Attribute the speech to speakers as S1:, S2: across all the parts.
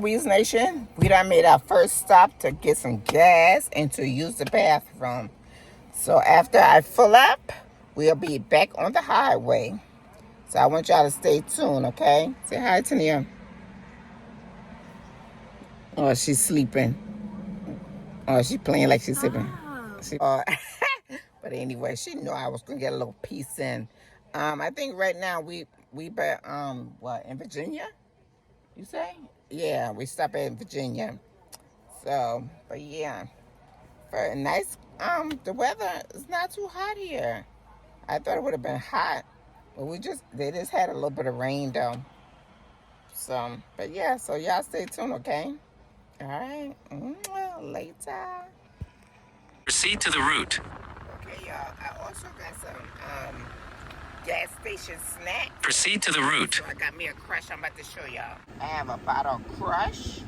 S1: Weezie Nation. We done made our first stop to get some gas and to use the bathroom. So after I fill up, we'll be back on the highway. So I want y'all to stay tuned, okay? Say hi, Tania. Oh, she's sleeping. Oh, she's playing like she's sleeping. But anyway, she knew I was gonna get a little piece in. I think right now we what, in Virginia? You say? Yeah, we stop in Virginia. So, but yeah, for a nice the weather is not too hot here. I thought it would have been hot, but they just had a little bit of rain though. So, but yeah, so y'all stay tuned, okay? All right, later.
S2: Proceed to the route.
S1: Okay, y'all. I also got some gas station snacks.
S2: Proceed to the route.
S1: So I got me a Crush. I'm about to show y'all. I have a bottle of Crush.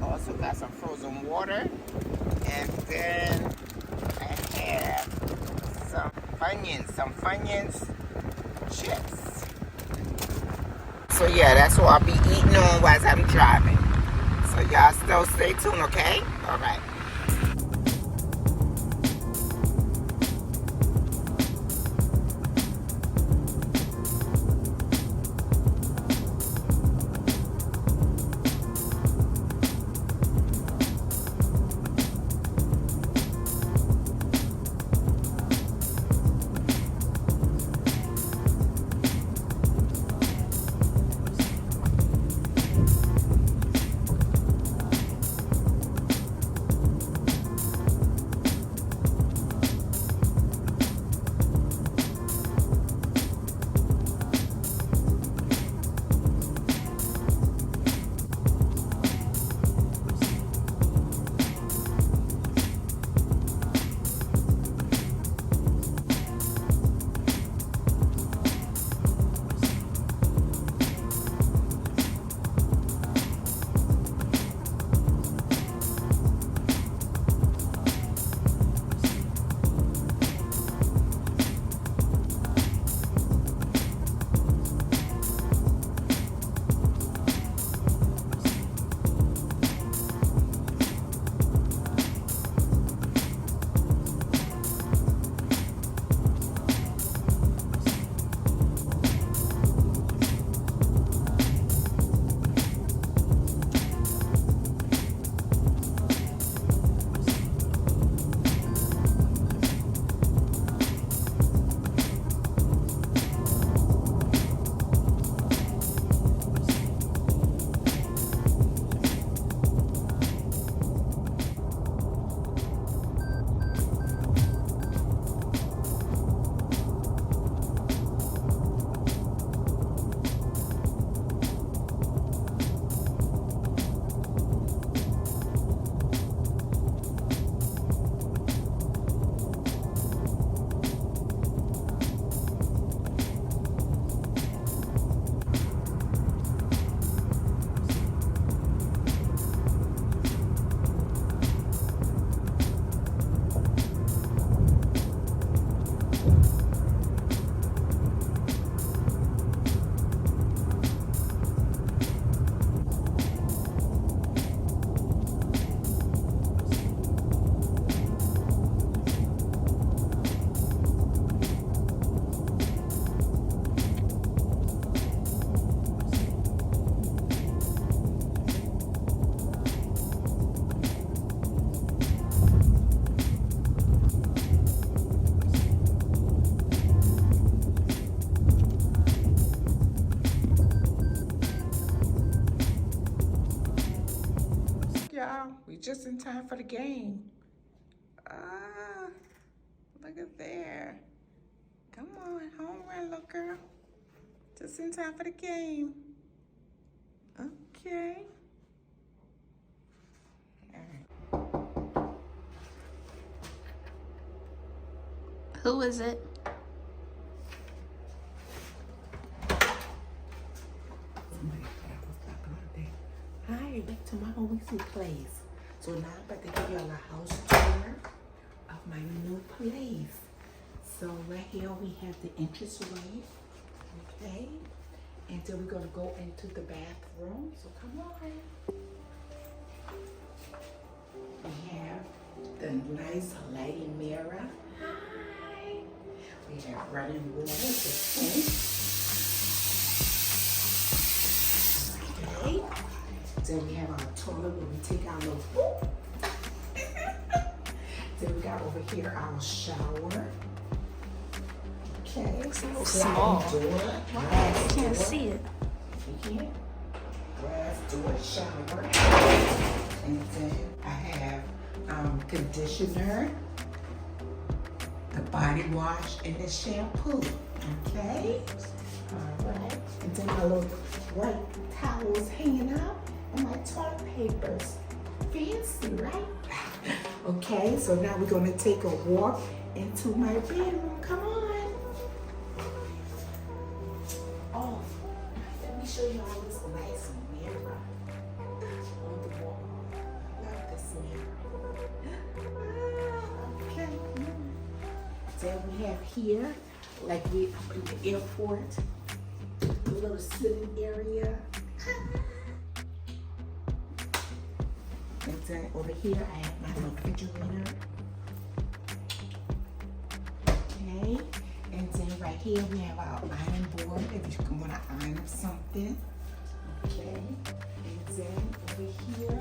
S1: Also got some frozen water, and then I have some Funyuns chips. So yeah, that's what I'll be eating on while I'm driving. So y'all still stay tuned, okay? All right. Y'all, we just in time for the game. Ah, look at there. Come on, home run, little girl. Just in time for the game. Okay. All right.
S3: Who is it?
S4: Hi, back to my Weesie place. So now I'm about to give y'all a house tour of my new place. So right here we have the entranceway, okay? And then we're gonna go into the bathroom. So come on. the nice lighting mirror. Hi. We have running water, the sink. Okay. Then we have our toilet where we take our little poop. Then we got over here our shower. Okay.
S3: It's a little small. I can't see it.
S4: You can't? Glass door shower. And then I have conditioner, the body wash, and the shampoo. Okay? Alright. And then my little white towels hanging up and my toilet papers. Fancy, right? Okay, so now we're gonna take a walk into my bedroom. Come on. Oh, let me show you all this nice mirror on the wall. Love this mirror. Okay. Then we have here, like we up in the airport, a little sitting area. And then over here, I have my little refrigerator. Okay. And then right here, we have our iron board if you want to iron up something. Okay. And then over here,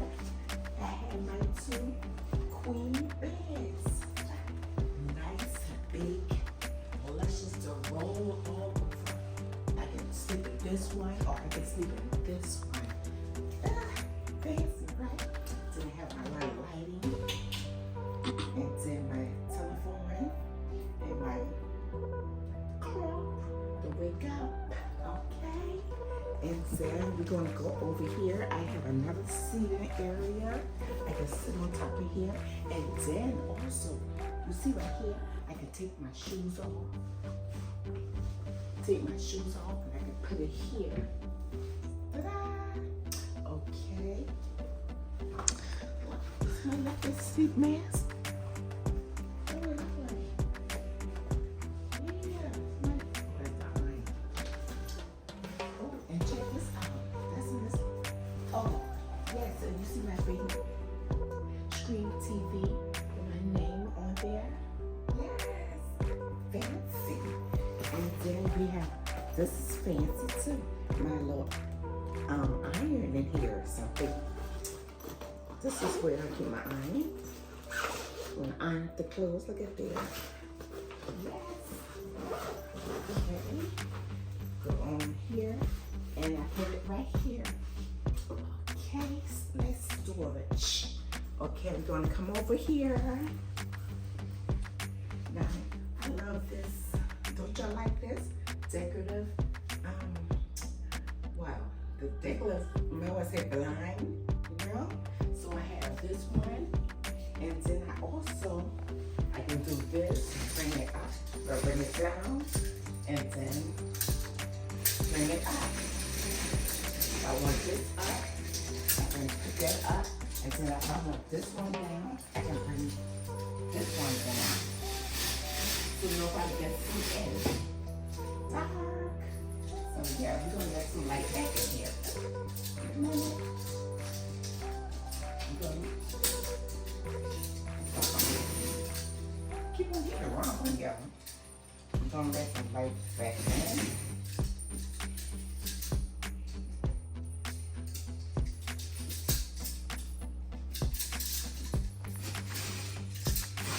S4: I have my two queen beds. Nice, big, luscious to roll all over. I can sleep in this one or I can sleep in this one. Fancy, right? Then I have my lighting, and then my telephone, and my clock to wake up. Okay. And then we're gonna go over here. I have another seating area. I can sit on top of here. And then also, you see right here, I can take my shoes off. Take my shoes off and I can put it here. Ta-da! Okay. Smell like a sleep mask. And check this out. That's in this. Oh, yeah, so you see my big screen TV with my name on there? Yes. Fancy. And then we have, this is fancy too. My little iron in here or something. This is where I keep my iron. When I iron up the clothes, look at there. Yes. Okay. Go on here. And I put it right here. Okay, let's storage. Okay, we're gonna come over here. Now, I love this. Don't y'all like this? Decorative, wow, the decorative, I say blind, you know? So I have this one, and then I can do this, bring it up, or bring it down, and then bring it up. If I want this up, I can put that up, and then if I want this one down, I can bring this one down. So nobody gets see anything. Dark. So yeah, we're gonna let some light back in here. Keep on getting wrong, y'all. I'm gonna let some light back in.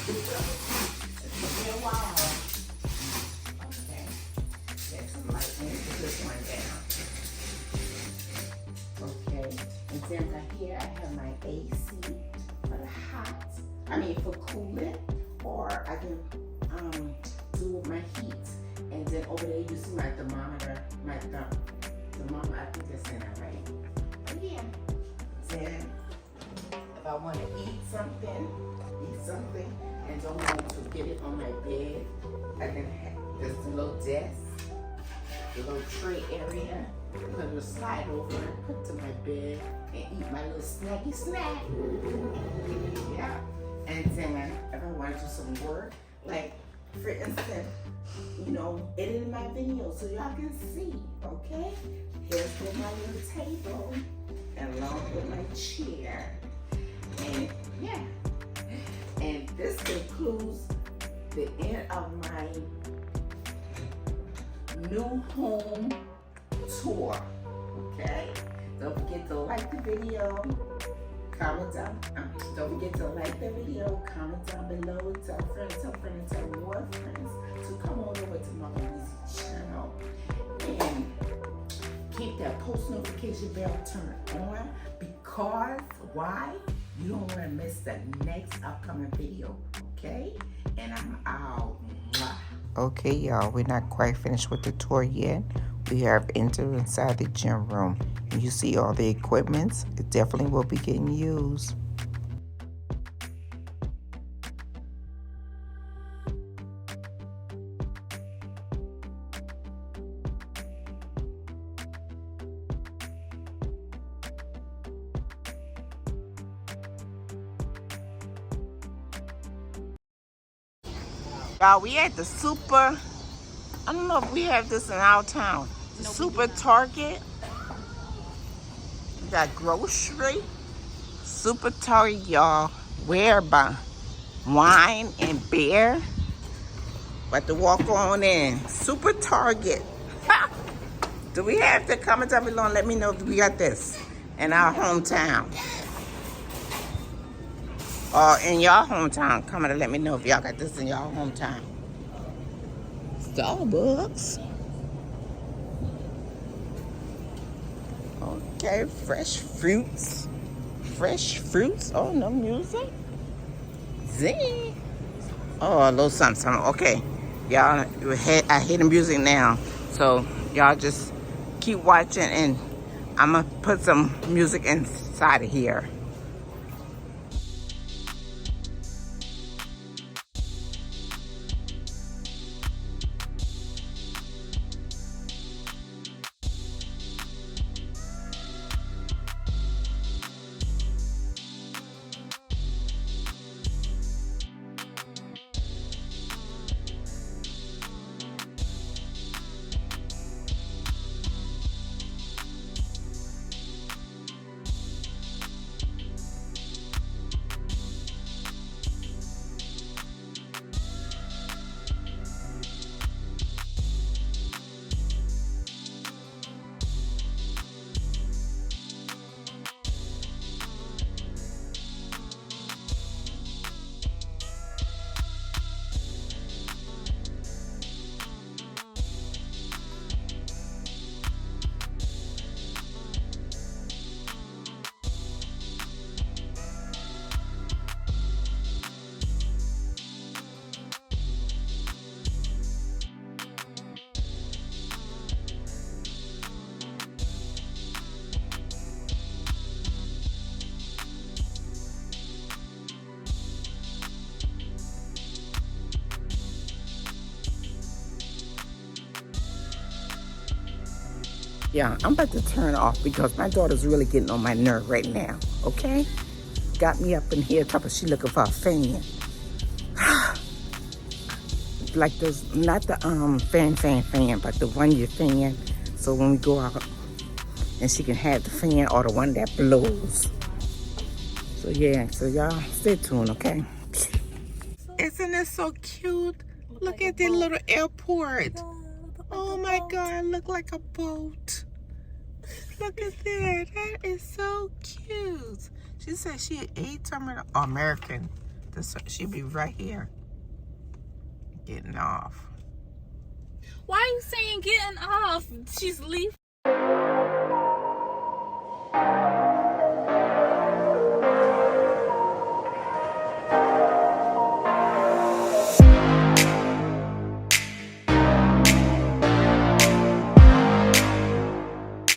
S4: It's been a while. Okay. Get some light in. Put this one down. Okay. And then right here I have my AC for the hot. For cooling. Or I can do my heat. And then over there you see my thermometer, my thermometer, I think that's in it, right? But yeah. Then if I want to eat something, and don't want to get it on my bed, I can have this little desk, the little tray area. I'm going to slide over and put to my bed and eat my little snacky snack. Yeah. And then if I want to do some work, like for instance, edit my video so y'all can see, okay? Here's with my little table and along with my chair. And yeah. And the end of my new home tour. Okay? Don't forget to like the video. Comment down. Don't forget to like the video. Comment down below. Tell friends, and tell more friends to come on over to my Weesie channel and keep that post notification bell turned on, because why? You don't want to miss the next upcoming video. Okay? And I'm out. Mwah.
S1: Okay, y'all, we're not quite finished with the tour yet. We have entered inside the gym room. And you see all the equipments. It definitely will be getting used. Y'all, we at the super, I don't know if we have this in our town. The super Target. We got grocery. Super Target, y'all. Whereby wine and beer. About to walk on in. Super Target. Do we have to comment down below and let me know if we got this in our hometown? Or in y'all hometown, come and let me know if y'all got this in y'all hometown. Starbucks. Okay, fresh fruits. Fresh fruits. Oh, no music. Zing. Oh, a little something. Okay, y'all, I hear the music now. So y'all just keep watching, and I'm gonna put some music inside of here. Yeah, I'm about to turn off because my daughter's really getting on my nerve right now, okay? Got me up in here, talking she looking for a fan. Like this, not the fan, but the one you fan. So when we go out, and she can have the fan or the one that blows. So yeah, so y'all stay tuned, okay? Isn't it so cute? Look at the little airport. Oh my God, look like a boat. Look at that. That is so cute. She said she an 8-terminal American. She'll be right here. Getting off.
S3: Why are you saying getting off? She's leaving.